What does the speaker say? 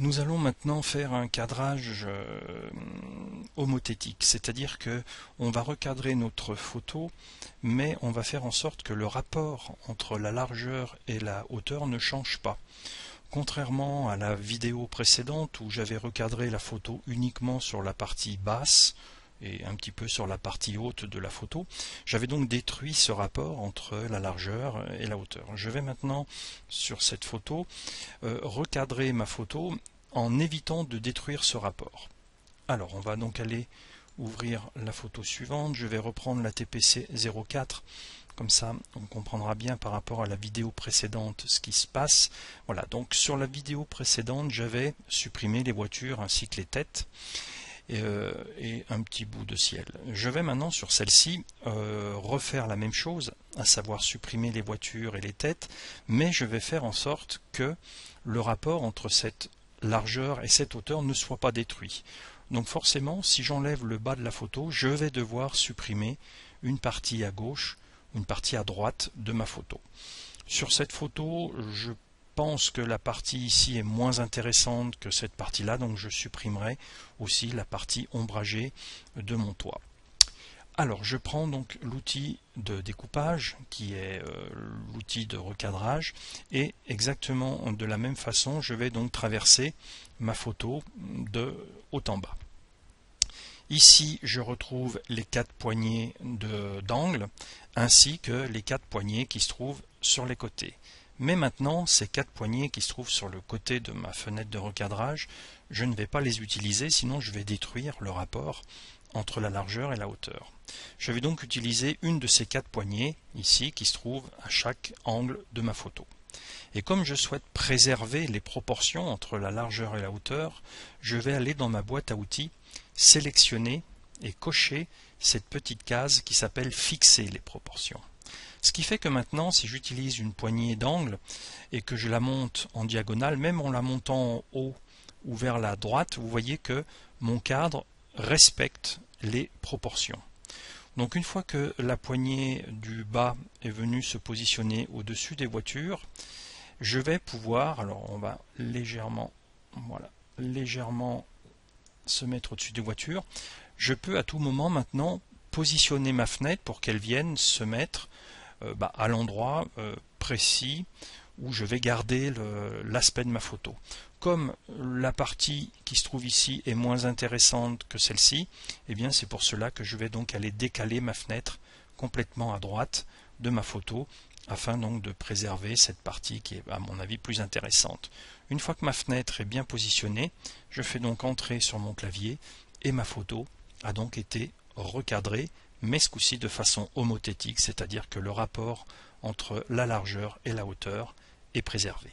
Nous allons maintenant faire un cadrage homothétique, c'est-à-dire que on va recadrer notre photo, mais on va faire en sorte que le rapport entre la largeur et la hauteur ne change pas. Contrairement à la vidéo précédente où j'avais recadré la photo uniquement sur la partie basse et un petit peu sur la partie haute de la photo, j'avais donc détruit ce rapport entre la largeur et la hauteur. Je vais maintenant sur cette photo recadrer ma photo en évitant de détruire ce rapport. Alors on va donc aller ouvrir la photo suivante, je vais reprendre la TPC 04, comme ça on comprendra bien par rapport à la vidéo précédente ce qui se passe. Voilà, donc sur la vidéo précédente j'avais supprimé les voitures ainsi que les têtes et un petit bout de ciel. Je vais maintenant sur celle-ci refaire la même chose, à savoir supprimer les voitures et les têtes, mais je vais faire en sorte que le rapport entre cette largeur et cette hauteur ne soit pas détruit. Donc forcément, si j'enlève le bas de la photo, je vais devoir supprimer une partie à gauche, une partie à droite de ma photo. Sur cette photo, je pense que la partie ici est moins intéressante que cette partie-là, donc je supprimerai aussi la partie ombragée de mon toit. Alors je prends donc l'outil de découpage qui est l'outil de recadrage et exactement de la même façon je vais donc traverser ma photo de haut en bas. Ici je retrouve les 4 poignées d'angle ainsi que les 4 poignées qui se trouvent sur les côtés. Mais maintenant ces 4 poignées qui se trouvent sur le côté de ma fenêtre de recadrage, je ne vais pas les utiliser sinon je vais détruire le rapport entre la largeur et la hauteur. Je vais donc utiliser une de ces 4 poignées ici qui se trouve à chaque angle de ma photo. Et comme je souhaite préserver les proportions entre la largeur et la hauteur, je vais aller dans ma boîte à outils, sélectionner et cocher cette petite case qui s'appelle fixer les proportions. Ce qui fait que maintenant, si j'utilise une poignée d'angle et que je la monte en diagonale, même en la montant en haut ou vers la droite, vous voyez que mon cadre respecte les proportions. Donc une fois que la poignée du bas est venue se positionner au-dessus des voitures, je vais pouvoir, alors on va légèrement se mettre au-dessus des voitures, je peux à tout moment maintenant positionner ma fenêtre pour qu'elle vienne se mettre à l'endroit précis où je vais garder l'aspect de ma photo. Comme la partie qui se trouve ici est moins intéressante que celle-ci, eh bien c'est pour cela que je vais donc aller décaler ma fenêtre complètement à droite de ma photo, afin donc de préserver cette partie qui est à mon avis plus intéressante. Une fois que ma fenêtre est bien positionnée, je fais donc entrer sur mon clavier et ma photo a donc été recadrée, mais ce coup-ci de façon homothétique, c'est-à-dire que le rapport entre la largeur et la hauteur est préservé.